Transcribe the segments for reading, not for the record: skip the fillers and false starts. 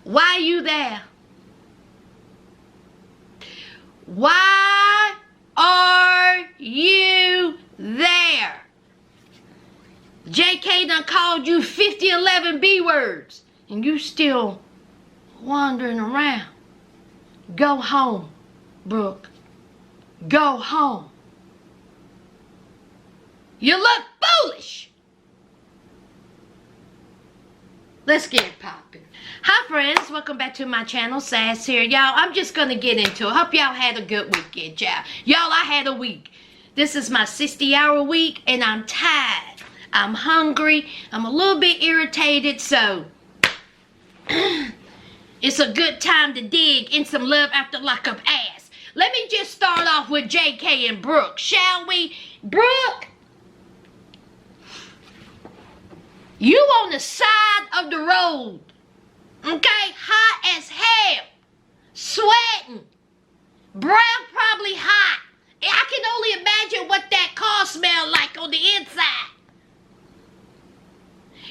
Why are you there? Why are you there? JK done called you 5011 B words and you still wandering around. Go home, Brooke. Go home. You look foolish. Let's get it popping. Hi friends, welcome back to my channel. Sass here. Y'all, I'm just gonna get into it. Hope y'all had a good weekend, y'all. Y'all, I had a week. This is my 60-hour week and I'm tired. I'm hungry. I'm a little bit irritated, so it's a good time to dig in some Love After Lockup ass. Let me just start off with JK and Brooke, shall we? Brooke, you on the side of the road, okay? Hot as hell, sweating, breath probably hot. I can only imagine what that car smelled like on the inside.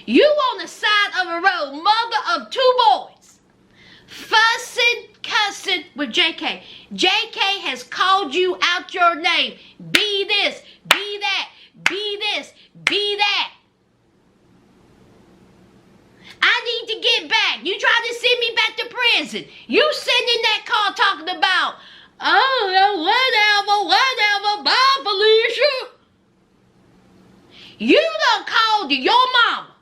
You on the side of a road, mother of two boys, fussing, cussing with JK. JK has called you out your name. Be this, be that, be this, be that. I need to get back. You tried to send me back to prison. You sitting in that car talking about, oh, whatever, bye, Felicia. You done called your mama.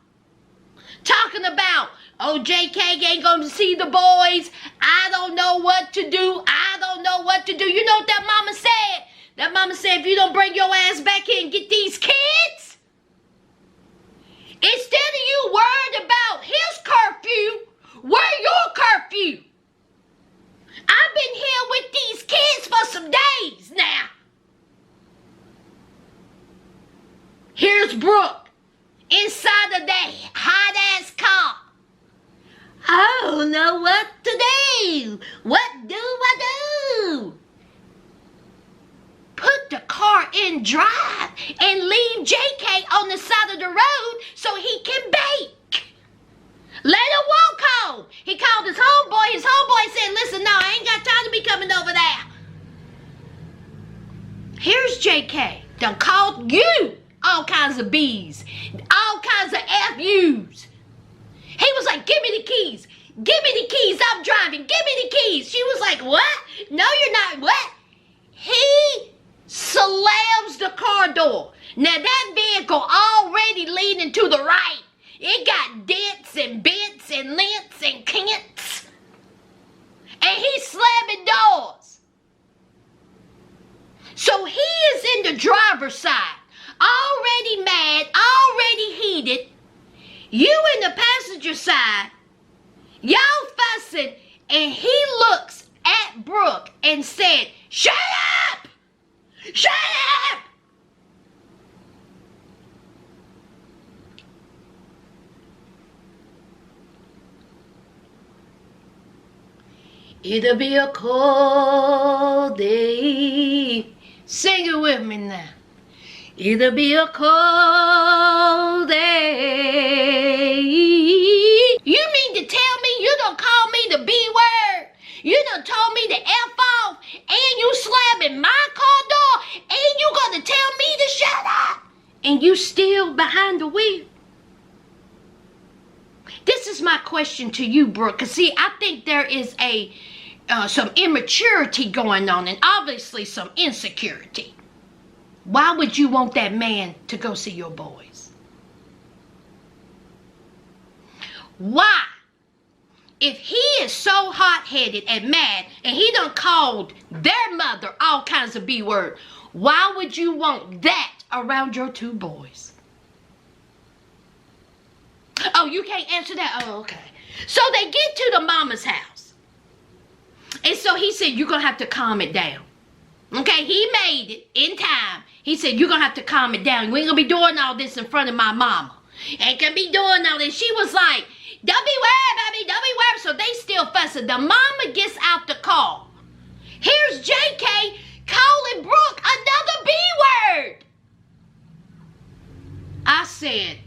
Talking about, oh, JK ain't going to see the boys. I don't know what to do. I don't know what to do. You know what that mama said? That mama said, if you don't bring your ass back here and get these kids, instead of you worried about his curfew, where your curfew? I've been here with these kids for some days now. Here's Brooke inside of that hot-ass car. I don't know what to do. What do I do? Put the car in drive and leave JK on the side of the road so he can bake. Let him walk home. He called his homeboy. His homeboy said, listen, no, I ain't got time to be coming over there. Here's JK. Done called you all kinds of B's, all kinds of FU's. He was like, give me the keys. Give me the keys. I'm driving. Give me the keys. She was like, what? No, you're not. What? He slams the car door. Now that vehicle already leaning to the right. It got dents and bents and lents and kents. And he's slamming doors. So he is in the driver's side. Already mad, already heated. You in the passenger side. Y'all fussing. And he looks at Brooke and said, shut up! Shut up! It'll be a cold day. Sing it with me now. It'll be a cold day. You mean to tell me you done called me the B word? You done told me to F off, and you slamming my car door, and you gonna tell me to shut up? And you still behind the wheel? This is my question to you, Brooke. Because see, I think there is some immaturity going on, and obviously some insecurity. Why would you want that man to go see your boys? Why? If he is so hot-headed and mad, and he done called their mother all kinds of B word, why would you want that around your two boys? Oh, you can't answer that? Oh, okay. So they get to the mama's house. And so he said, you're going to have to calm it down. Okay, he made it in time. He said, you're going to have to calm it down. We ain't going to be doing all this in front of my mama. Ain't going to be doing all this. She was like, don't be worried, baby. Don't be worried. So they still fussing. The mama gets out the car. Here's JK calling Brooke another B word. I said,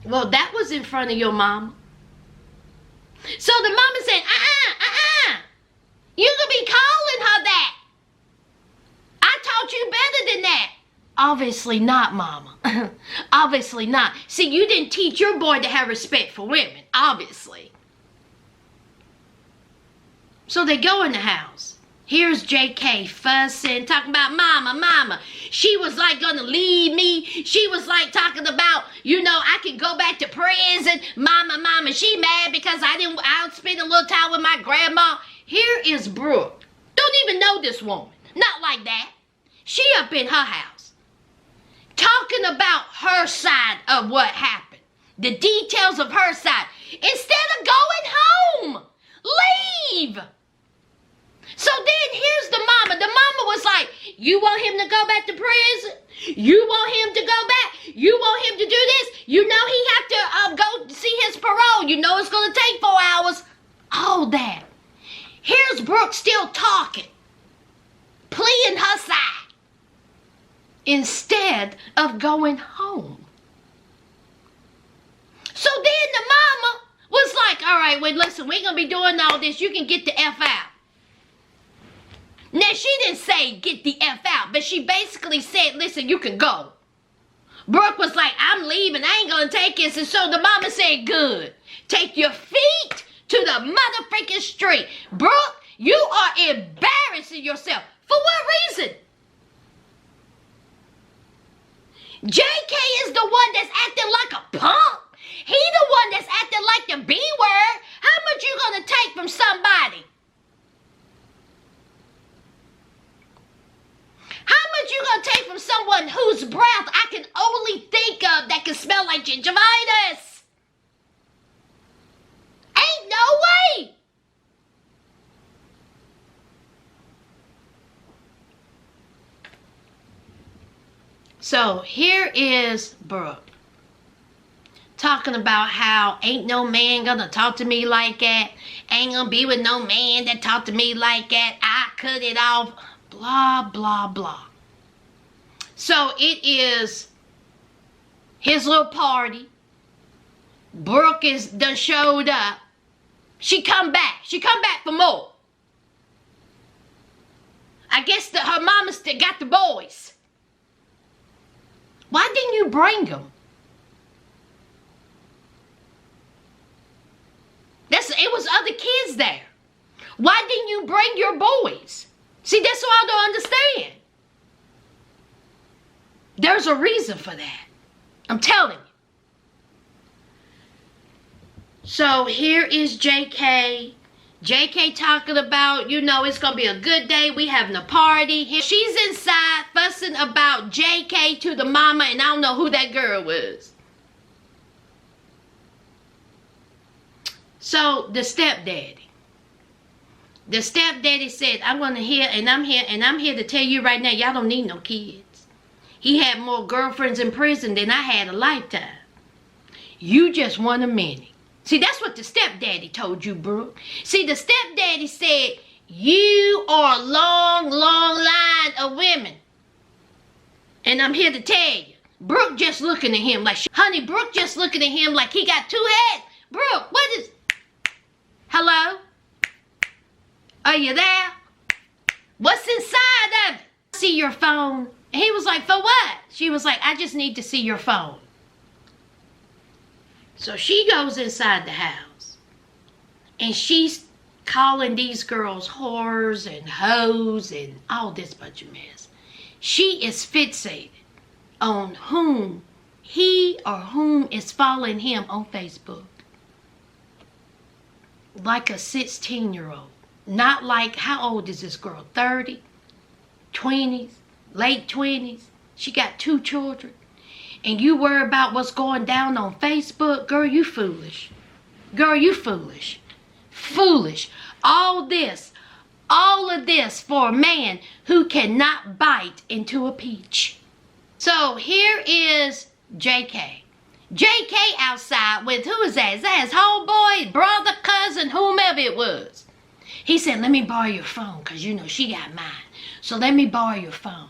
well, that was in front of your mama. So the mama said, you gonna be calling her that. I taught you better than that. Obviously not, mama. Obviously not. See, you didn't teach your boy to have respect for women, obviously. So they go in the house. Here's JK fussing, talking about mama. She was like gonna leave me. She was like talking about, I can go back to prison. Mama, she mad because I spent a little time with my grandma. Here is Brooke. Don't even know this woman. Not like that. She up in her house. Talking about her side of what happened. The details of her side. Instead of going home. Leave. So then here's the mama. The mama was like, you want him to go back to prison? You want him to go back? You want him to do this? He have to go see his parole. It's going to take 4 hours. All that. Here's Brooke still talking. Pleading her side. Instead of going home. So then the mama was like, all right, wait, listen, we ain't going to be doing all this. You can get the F out. Now, she didn't say get the F out, but she basically said, listen, you can go. Brooke was like, I'm leaving. I ain't going to take this. And so the mama said, good. Take your feet to the motherfucking street. Brooke, you are embarrassing yourself. For what reason? JK is the one that's acting like a punk. He the one that's acting like the B word. How much you going to take from somebody? How much you gonna take from someone whose breath I can only think of that can smell like gingivitis? Ain't no way. So here is Brooke talking about how ain't no man gonna talk to me like that. Ain't gonna be with no man that talk to me like that. I cut it off. Blah, blah, blah. So it is his little party. Brooke is done showed up. She come back. She come back for more. I guess her mama still got the boys. Why didn't you bring them? It was other kids there. Why didn't you bring your boys? See, that's what I don't understand. There's a reason for that. I'm telling you. So here is JK. JK talking about, it's going to be a good day. We having a party. She's inside fussing about JK to the mama, and I don't know who that girl was. So the stepdaddy. The stepdaddy said, I'm here to tell you right now, y'all don't need no kids. He had more girlfriends in prison than I had a lifetime. You just want a minute. See, that's what the stepdaddy told you, Brooke. See, the stepdaddy said, you are a long, long line of women. And I'm here to tell you, Brooke just looking at him like, honey, Brooke just looking at him like he got two heads. Brooke, what is, hello? Are you there? What's inside of it? See your phone. And he was like, for what? She was like, I just need to see your phone. So she goes inside the house. And she's calling these girls whores and hoes and all this bunch of mess. She is fixated on whom is following him on Facebook. Like a 16-year-old. Not like, how old is this girl? 30? 20s? Late 20s? She got 2 children. And you worry about what's going down on Facebook? Girl, you foolish. Girl, you foolish. Foolish. All of this for a man who cannot bite into a peach. So here is JK. JK outside with, who is that? Is that his homeboy, brother, cousin, whomever it was? He said, let me borrow your phone because, she got mine. So let me borrow your phone.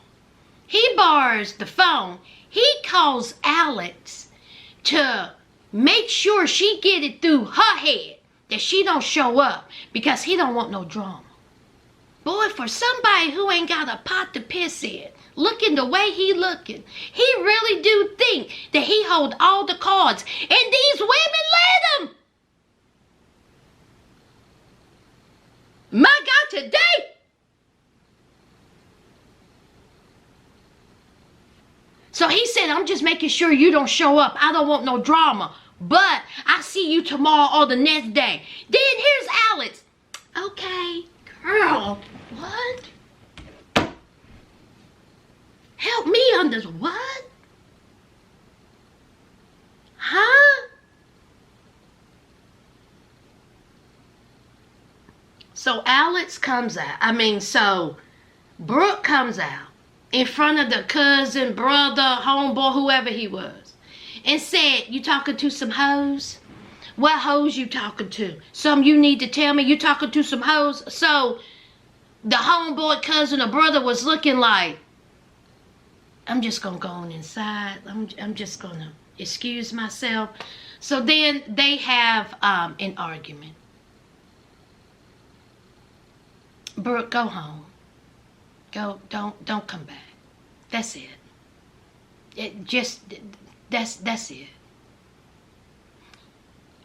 He borrows the phone. He calls Alex to make sure she get it through her head that she don't show up because he don't want no drama. Boy, for somebody who ain't got a pot to piss in, looking the way he looking, he really do think that he hold all the cards. And these women let him. My God, today. So he said, I'm just making sure you don't show up. I don't want no drama. But I see you tomorrow or the next day. Then here's Alex. Okay, girl. What? Help me on this. What? Huh? So Alex comes out. So Brooke comes out in front of the cousin, brother, homeboy, whoever he was, and said, you talking to some hoes? What hoes you talking to? Some you need to tell me you talking to some hoes? So the homeboy, cousin, or brother was looking like, I'm just going to go on inside. I'm just going to excuse myself. So then they have an argument. Brooke, go home. Go, don't come back. That's it. That's it.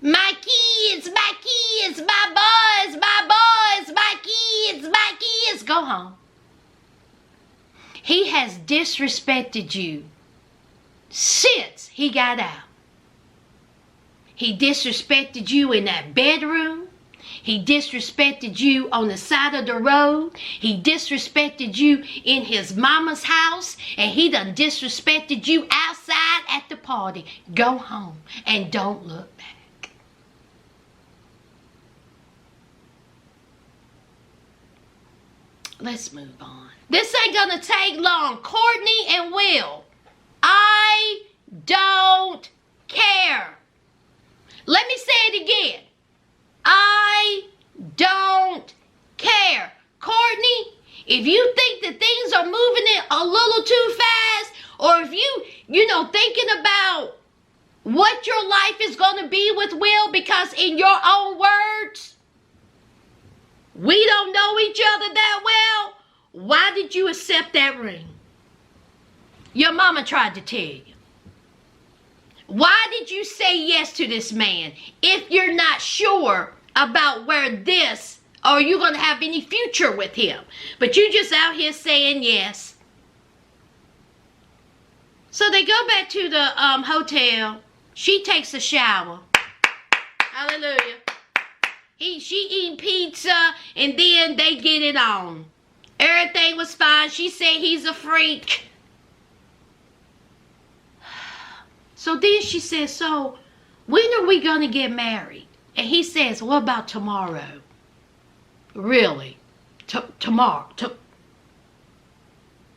My kids, my boys, my kids. Go home. He has disrespected you since he got out. He disrespected you in that bedroom. He disrespected you on the side of the road. He disrespected you in his mama's house. And he done disrespected you outside at the party. Go home and don't look back. Let's move on. This ain't gonna take long. Courtney and Will, I don't care. Let me say it again. I don't care. Courtney, if you think that things are moving it a little too fast, or if you know, thinking about what your life is going to be with Will, because in your own words, we don't know each other that well, why did you accept that ring? Your mama tried to tell you. Why did you say yes to this man if you're not sure about where this, or you're going to have any future with him? But you just out here saying yes. So they go back to the hotel. She takes a shower. Hallelujah. She eating pizza, and then they get it on. Everything was fine. She said he's a freak. So then she says, so when are we going to get married? And he says, what about tomorrow? Really? Tomorrow?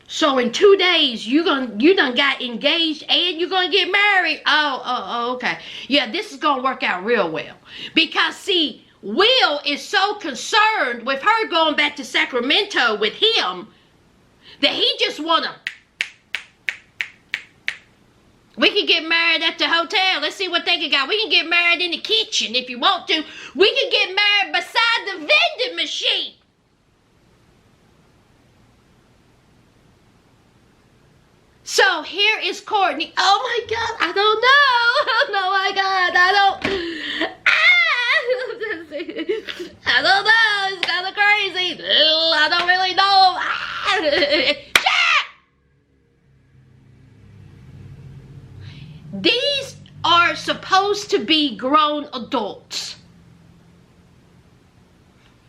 So in 2 days, you done got engaged and you're going to get married? Oh, okay. Yeah, this is going to work out real well. Because, see, Will is so concerned with her going back to Sacramento with him that he just want to... We can get married at the hotel. Let's see what they can got. We can get married in the kitchen if you want to. We can get married beside the vending machine. So here is Courtney. Oh my God, I don't know. Oh my God, I don't know. It's kind of crazy. I don't really know. These are supposed to be grown adults.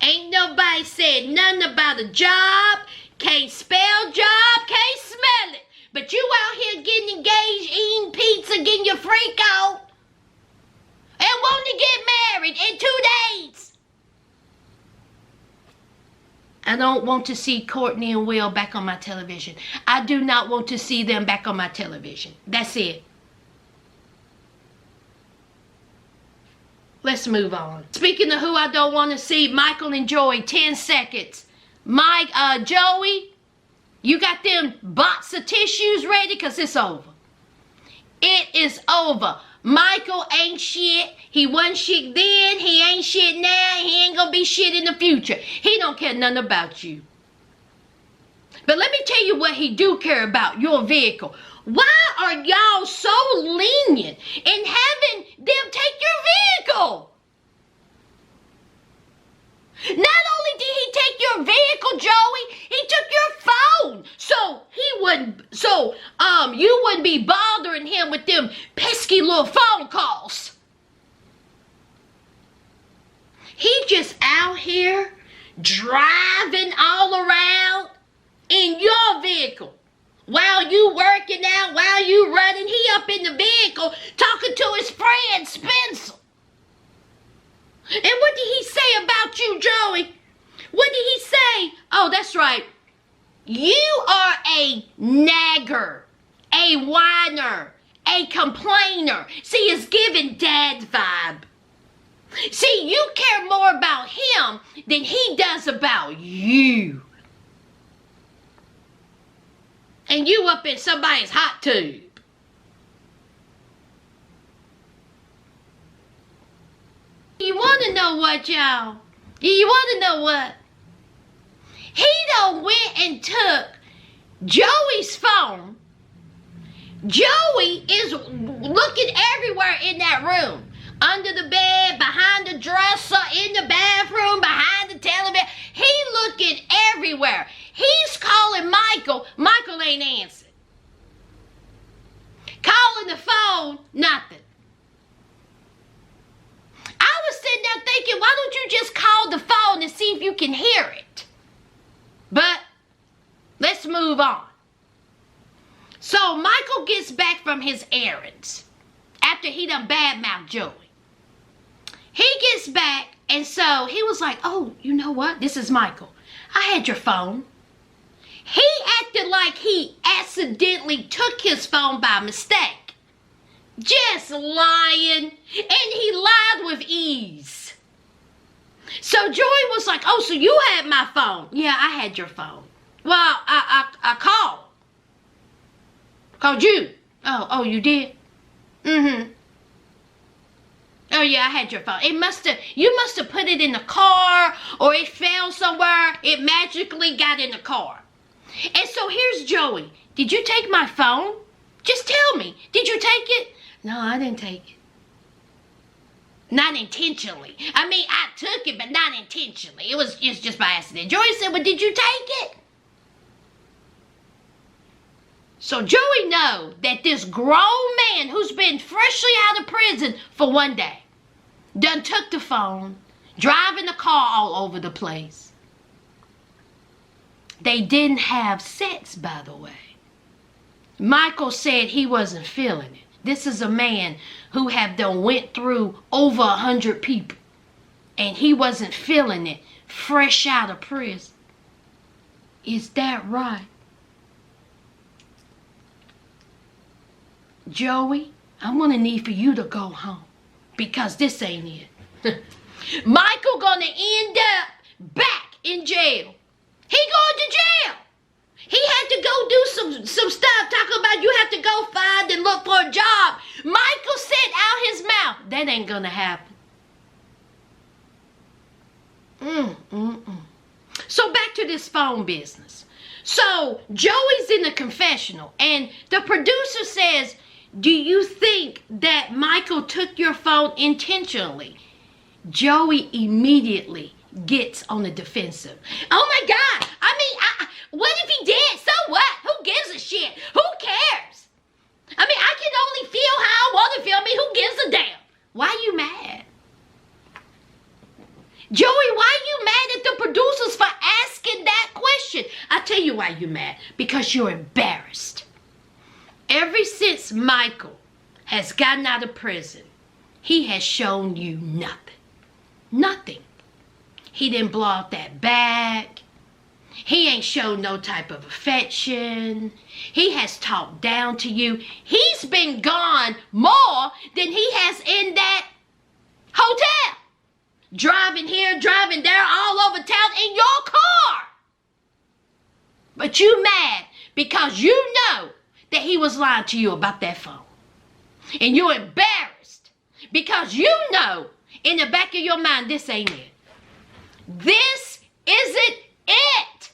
Ain't nobody said nothing about a job. Can't spell job, can't smell it. But you out here getting engaged, eating pizza, getting your freak out, and wanting to get married in 2 days. I don't want to see Courtney and Will back on my television. I do not want to see them back on my television. That's it. Let's move on. Speaking of who I don't want to see, Michael and Joey, 10 seconds. Joey, you got them box of tissues ready? Because it's over. It is over. Michael ain't shit. He wasn't shit then. He ain't shit now. He ain't gonna be shit in the future. He don't care nothing about you. But let me tell you what he do care about, your vehicle. Why are y'all so lenient in having them take your vehicle? Not only did he take your vehicle, Joey, he took your phone. You wouldn't be bothering him with them pesky little phone calls. He just out here driving all around in your vehicle. While you working out, while you running, he up in the vehicle talking to his friend Spencer. And what did he say about you, Joey? What did he say? Oh, that's right. You are a nagger, a whiner, a complainer. See, it's giving Dad's vibe. See, you care more about him than he does about you. And you up in somebody's hot tube. You want to know what, y'all? You want to know what? He done went and took Joey's phone. Joey is looking everywhere in that room. Under the bed, behind the dresser, in the bathroom, behind the television. He looking everywhere. He's calling Michael. Michael ain't answering. Calling the phone, nothing. I was sitting there thinking, why don't you just call the phone and see if you can hear it? But let's move on. So Michael gets back from his errands after he done badmouthed Joey. He gets back, and so he was like, oh, you know what? This is Michael. I had your phone. He acted like he accidentally took his phone by mistake. Just lying. And he lied with ease. So Joey was like, oh, so you had my phone. Yeah, I had your phone. Well, I called. Called you. Oh, you did? Mm-hmm. Oh yeah, I had your phone. You must have put it in the car, or it fell somewhere. It magically got in the car. And so here's Joey. Did you take my phone? Just tell me. Did you take it? No, I didn't take it. Not intentionally. I mean, I took it, but not intentionally. It's just by accident. Joey said, well, did you take it? So Joey know that this grown man who's been freshly out of prison for one day done took the phone, driving the car all over the place. They didn't have sex, by the way. Michael said he wasn't feeling it. This is a man who have done went through over 100 people, and he wasn't feeling it fresh out of prison. Is that right? Joey, I'm going to need for you to go home, because this ain't it. Michael going to end up back in jail. He going to jail. He had to go do some stuff, talking about you have to go find and look for a job. Michael said out his mouth, that ain't going to happen. So back to this phone business. So Joey's in the confessional, and the producer says, do you think that Michael took your phone intentionally? Joey immediately gets on the defensive. Oh my God. I mean, what if he did? So what? Who gives a shit? Who cares? I mean, I can only feel how I want to feel. I mean, who gives a damn? Why you mad? Joey, why you mad at the producers for asking that question? I'll tell you why you mad. Because you're embarrassed. Ever since Michael has gotten out of prison, he has shown you nothing. Nothing. He didn't blow out that bag. He ain't shown no type of affection. He has talked down to you. He's been gone more than he has in that hotel. Driving here, driving there, all over town in your car. But you mad because you know that he was lying to you about that phone. And you're embarrassed because you know in the back of your mind, this ain't it. This isn't it.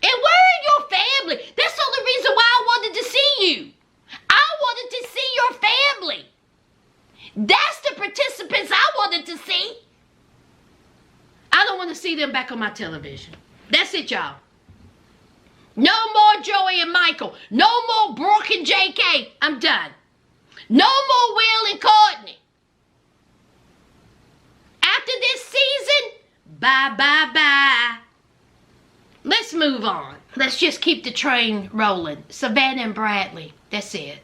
And where are your family? That's the only reason why I wanted to see you. I wanted to see your family. That's the participants I wanted to see. I don't want to see them back on my television. That's it, y'all. No more Joey and Michael. No more Brooke and JK. I'm done. No more Will and Courtney. After this season, bye, bye, bye. Let's move on. Let's just keep the train rolling. Savannah and Bradley. That's it.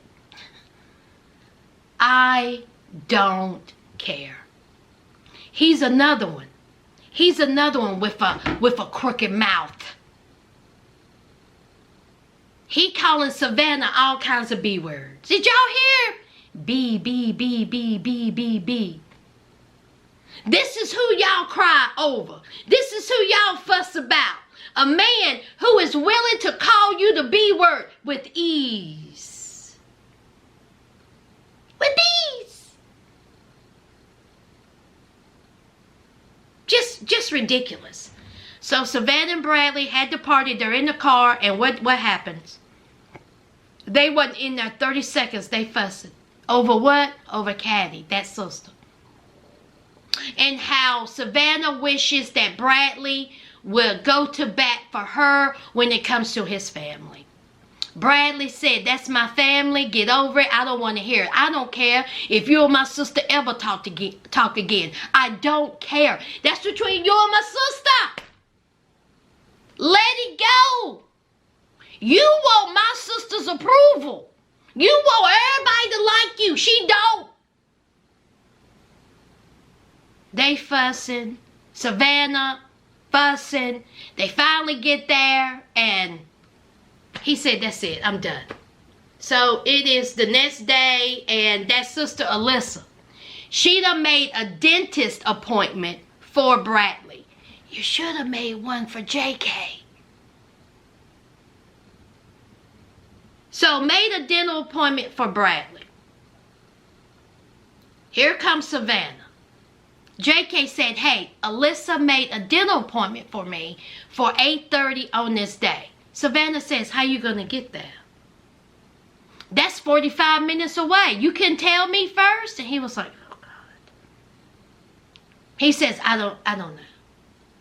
I don't care. He's another one. He's another one with a crooked mouth. He calling Savannah all kinds of B words. Did y'all hear? B, B, B, B, B, B, B. This is who y'all cry over. This is who y'all fuss about. A man who is willing to call you the B word with ease. With ease. Just ridiculous. So Savannah and Bradley had the party. They're in the car, and what happens? They wasn't in there 30 seconds. They fussing. Over what? Over Caddy, that sister. And how Savannah wishes that Bradley will go to bat for her when it comes to his family. Bradley said, that's my family. Get over it. I don't want to hear it. I don't care if you and my sister ever talk again. I don't care. That's between you and my sister. Let it go. You want my sister's approval. You want everybody to like you. She don't. They fussing. Savannah fussing. They finally get there, and he said, that's it. I'm done. So it is the next day, and that sister Alyssa, she done made a dentist appointment for Bradley. You should have made one for JK. So made a dental appointment for Bradley. Here comes Savannah. JK said, hey, Alyssa made a dental appointment for me for 8:30 on this day. Savannah says, how you going to get there? That's 45 minutes away. You can tell me first? And he was like, oh, God. He says, I don't know.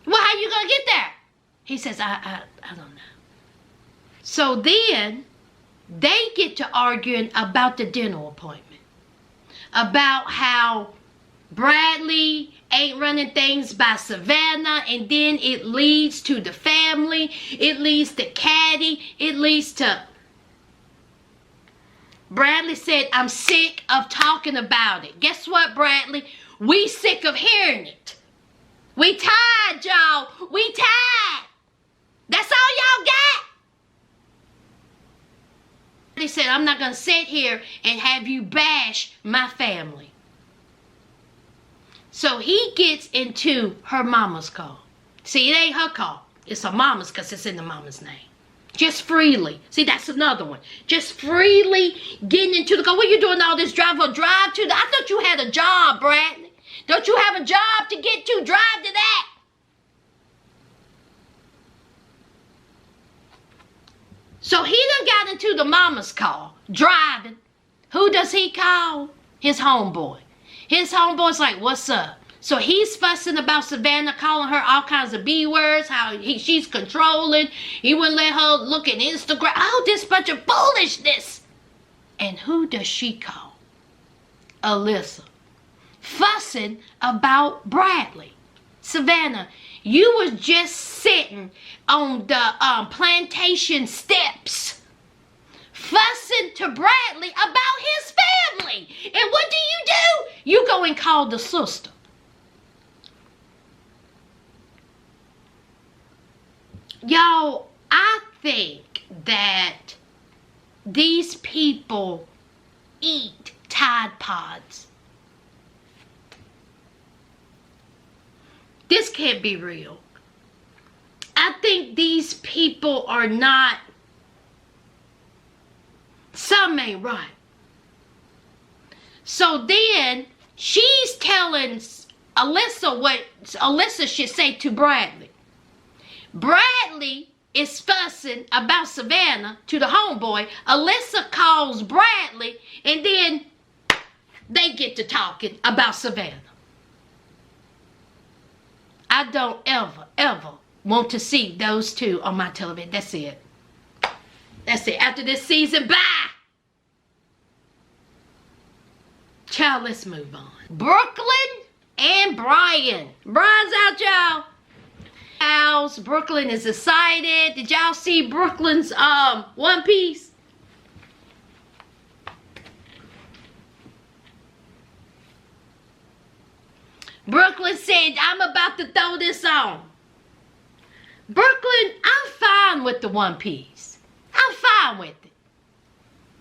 Well, how you going to get there? He says, I don't know. So then they get to arguing about the dental appointment. About how Bradley ain't running things by Savannah, and then it leads to the family, it leads to Caddy, it leads to... Bradley said, I'm sick of talking about it. Guess what, Bradley? We sick of hearing it. We tired, y'all. We tired. That's all y'all got? He said, I'm not going to sit here and have you bash my family. So he gets into her mama's car. See, it ain't her car. It's her mama's because it's in the mama's name. Just freely. See, that's another one. Just freely getting into the car. What are you doing all this drive to the... I thought you had a job, Bradley. Don't you have a job to get to? Drive to that. So he done got into the mama's car, driving. Who does he call? His homeboy. His homeboy's like, what's up? So he's fussing about Savannah, calling her all kinds of B words, how she's controlling. He wouldn't let her look at Instagram. Oh, this bunch of foolishness. And who does she call? Alyssa. Fussing about Bradley. Savannah, you was just sitting on the plantation steps fussing to Bradley about his family. And what do? You go and call the sister. Y'all, I think that these people eat Tide Pods. This can't be real. I think these people are not... Some ain't right. So then she's telling Alyssa what Alyssa should say to Bradley. Bradley is fussing about Savannah to the homeboy. Alyssa calls Bradley, and then they get to talking about Savannah. I don't ever want to see those two on my television. That's it. That's it. After this season, bye. Child, let's move on. Brooklyn and Brian. Brian's out, y'all. House. Brooklyn is excited. Did y'all see Brooklyn's One Piece? Brooklyn said, I'm about to throw this on. Brooklyn, I'm fine with the One Piece. I'm fine with it.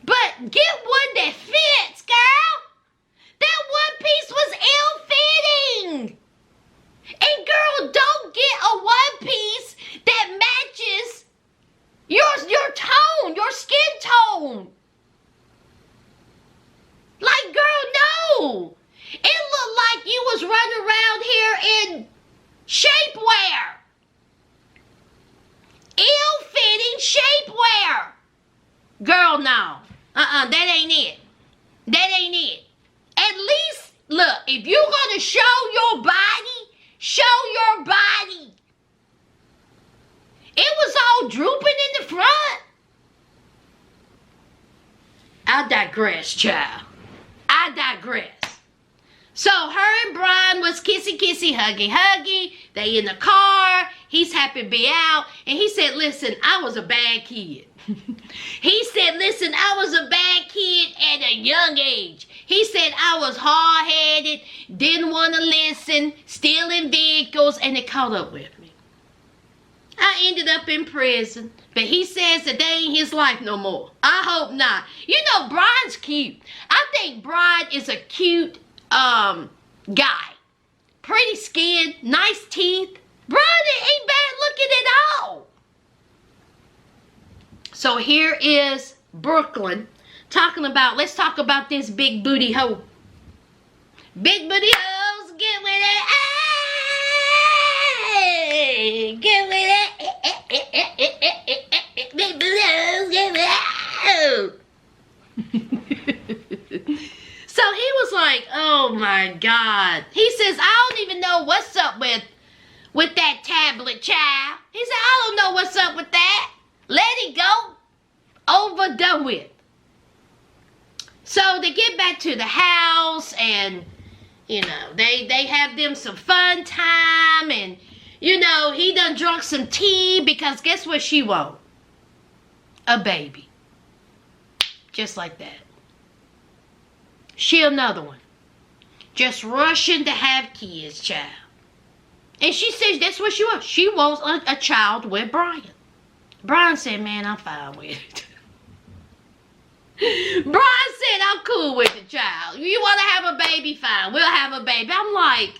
But get one that fits, girl. That One Piece was ill-fitting. And girl, don't get a One Piece that matches your tone, your skin tone. Like, girl, no. It looked like you was running around here in shapewear. Ill-fitting shapewear. Girl, no. That ain't it. That ain't it. At least, look, if you're going to show your body, show your body. It was all drooping in the front. I digress, child. I digress. So her and Brian was kissy, huggy, huggy. They in the car. He's happy to be out. And he said, listen, I was a bad kid. He said, listen, I was a bad kid at a young age. He said I was hard-headed, didn't want to listen, stealing vehicles, and it caught up with me. I ended up in prison, but he says that they ain't his life no more. I hope not. You know, Brian's cute. I think Brian is a cute guy. Pretty skin, nice teeth. Brian ain't bad looking at all. So here is Brooklyn talking about, let's talk about this big booty hoe. Big booty hoes, get with it. Hey, get with it. Big booty hoes, get with it. So he was like, oh my God. He says, I don't even know what's up with that tablet, child. He said, I don't know what's up with that. Let it go. Over, done with. So they get back to the house and, you know, they have them some fun time and, you know, he done drunk some tea because guess what she want? A baby. Just like that. She another one. Just rushing to have kids, child. And she says that's what she wants. She wants a child with Brian. Brian said, man, I'm fine with it. Brian said, I'm cool with the child. You want to have a baby? Fine. We'll have a baby. I'm like,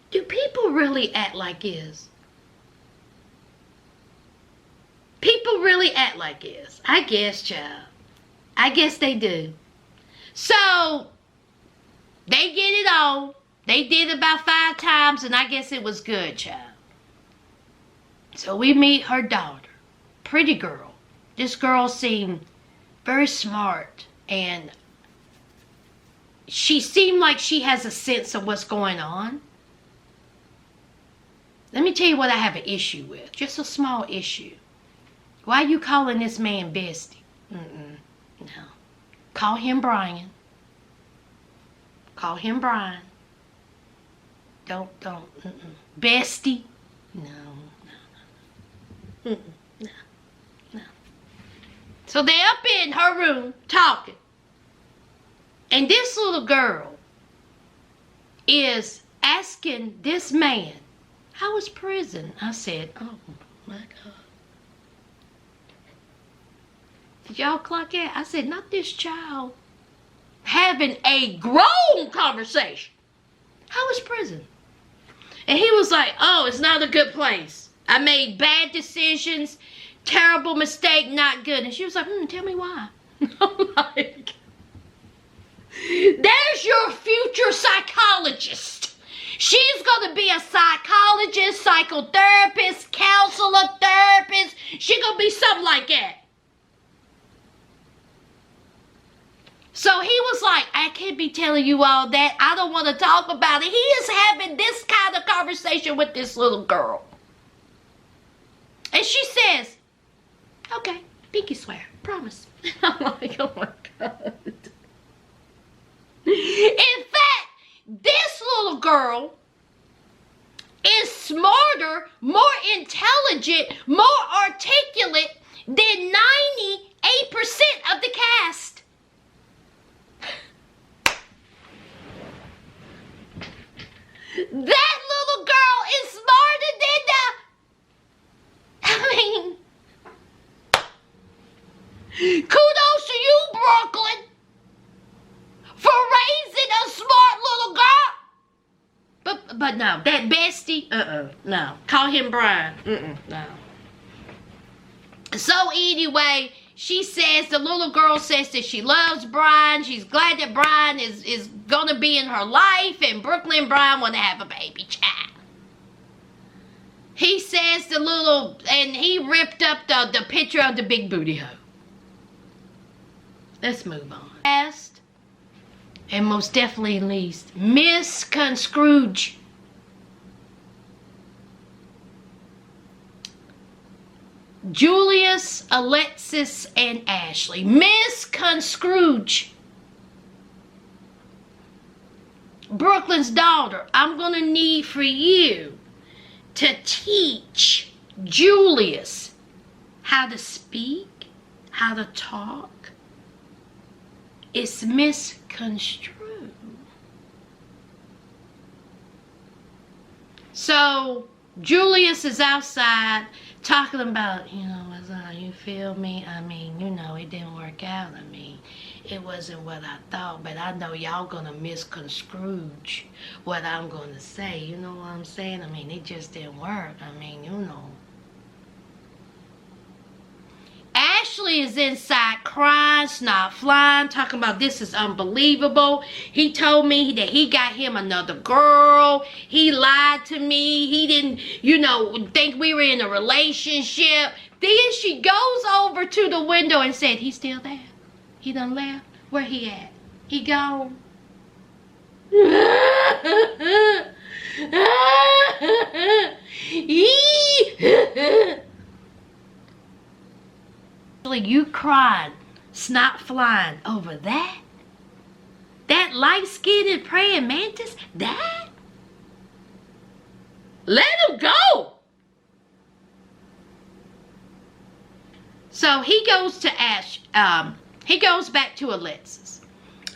do people really act like this? People really act like this. I guess, child. I guess they do. So, they get it on. They did about 5 times, and I guess it was good, child. So we meet her daughter. Pretty girl. This girl seemed very smart, and she seemed like she has a sense of what's going on. Let me tell you what I have an issue with. Just a small issue. Why are you calling this man bestie? No. Call him Brian. Call him Brian. Don't. Bestie? No. No. So they up in her room talking. And this little girl is asking this man, how was prison? I said, oh my God. Did y'all clock it? I said, not this child having a grown conversation. How was prison? And he was like, oh, it's not a good place. I made bad decisions, terrible mistake, not good. And she was like, tell me why. I'm like, there's your future psychologist. She's going to be a psychologist, psychotherapist, counselor, therapist. She's going to be something like that. So he was like, I can't be telling you all that. I don't want to talk about it. He is having this kind of conversation with this little girl. And she says, okay, pinky swear, promise. I'm like, oh my God. In fact, this little girl is smarter, more intelligent, more articulate than 98% of the cast. That little girl is smarter than kudos to you, Brooklyn, for raising a smart little girl. But no, that bestie, no. Call him Brian, no. So anyway, she says, the little girl says that she loves Brian. She's glad that Brian is going to be in her life. And Brooklyn and Brian want to have a baby child. He says and he ripped up the picture of the big booty hoe. Let's move on. Last, and most definitely least, misconstrued. Julius, Alexis, and Ashley. Misconstrued. Brooklyn's daughter, I'm going to need for you to teach Julius how to speak, how to talk. It's misconstrued. So Julius is outside talking about, you feel me? I mean, it didn't work out. I mean, it wasn't what I thought, but I know y'all gonna misconstrue what I'm gonna say. You know what I'm saying? I mean, it just didn't work. I mean, Ashley is inside crying, snot flying, talking about this is unbelievable. He told me that he got him another girl. He lied to me. He didn't, think we were in a relationship. Then she goes over to the window and said, he's still there. He done left. Where he at? He gone. You cried, snot flying over that? That light-skinned praying mantis? That? Let him go! So he goes to he goes back to Alexis.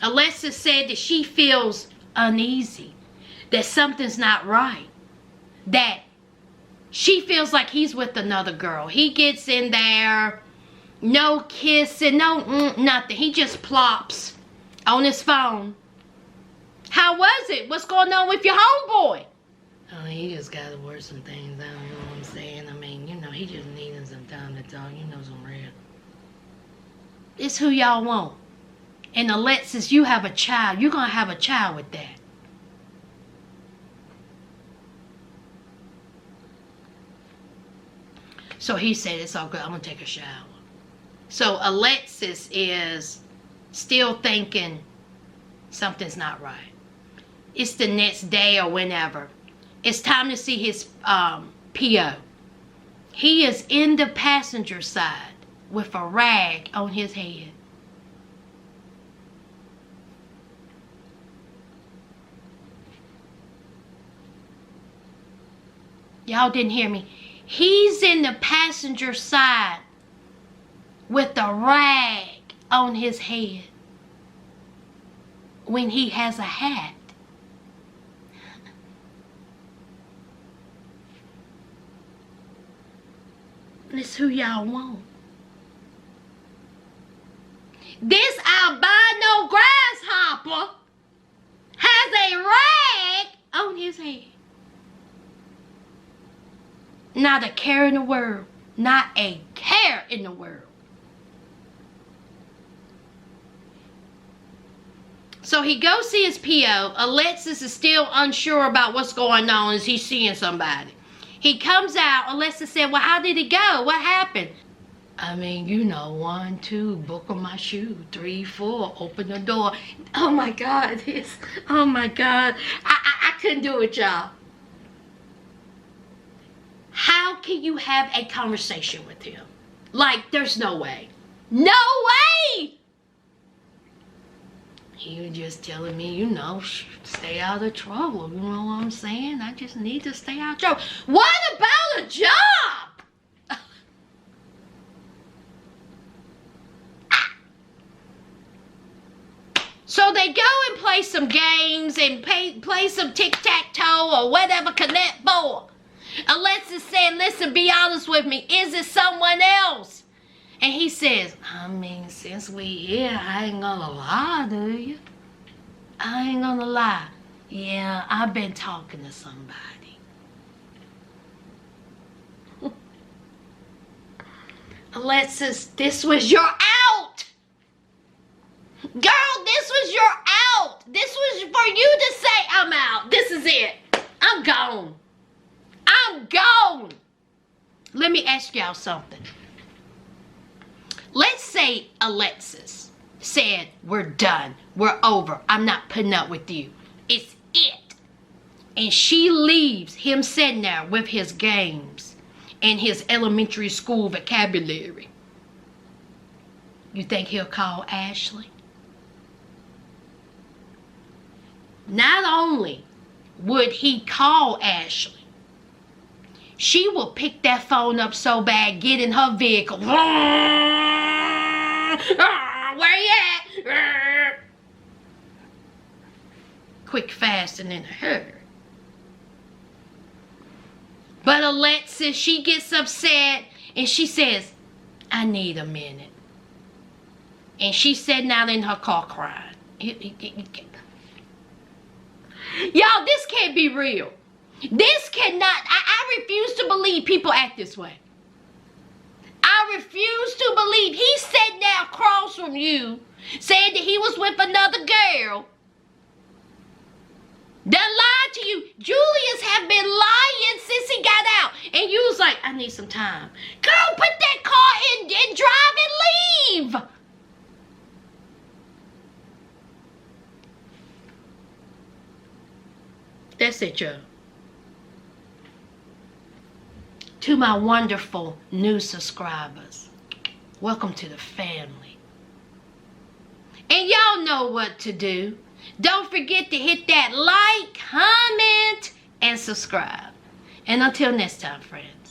Alexis said that she feels uneasy, that something's not right, that she feels like he's with another girl. He gets in there, no kissing, no nothing. He just plops on his phone. How was it? What's going on with your homeboy? Oh, he just got to work some things out, you know what I'm saying? I mean, he just needing some time to talk, some real. It's who y'all want. And Alexis, you have a child. You're going to have a child with that. So he said, it's all good. I'm going to take a shower. So Alexis is still thinking something's not right. It's the next day or whenever. It's time to see his PO. He is in the passenger side with a rag on his head. Y'all didn't hear me. He's in the passenger side with a rag on his head when he has a hat. It's who y'all want. This albino grasshopper has a rag on his head. Not a care in the world. Not a care in the world. So he goes see his PO. Alexis is still unsure about what's going on. Is he seeing somebody? He comes out. Alexis said, well, how did it go? What happened? I mean, you know, 1, 2, buckle my shoe. 3, 4, open the door. Oh my God, oh my God. I couldn't do it, y'all. How can you have a conversation with him? Like, there's no way. No way! He was just telling me, you know, stay out of trouble. You know what I'm saying? I just need to stay out of trouble. What about a job? So they go and play some games and play some tic-tac-toe or whatever, connect board. Alexis said, listen, be honest with me. Is it someone else? And he says, I mean, since we here, I ain't gonna lie to you. I ain't gonna lie. Yeah, I've been talking to somebody. Alexis, this was your out. Girl, this was your out. This was for you to say, I'm out. This is it. I'm gone. I'm gone. Let me ask y'all something. Let's say Alexis said, we're done. We're over. I'm not putting up with you. It's it. And she leaves him sitting there with his games and his elementary school vocabulary. You think he'll call Ashley? Not only would he call Ashley, she will pick that phone up so bad, get in her vehicle. Where you at? Quick, fast, and in a hurry. But Alexis, she gets upset and she says, I need a minute. And she's sitting out in her car crying. Y'all, this can't be real. This cannot, I refuse to believe people act this way. I refuse to believe he's sitting there across from you, saying that he was with another girl. Done lied to you. Julius have been lying since he got out. And you was like, I need some time. Girl, put that car in and drive and leave. That's it, y'all. To my wonderful new subscribers, welcome to the family. And y'all know what to do. Don't forget to hit that like, comment, and subscribe. And until next time, friends.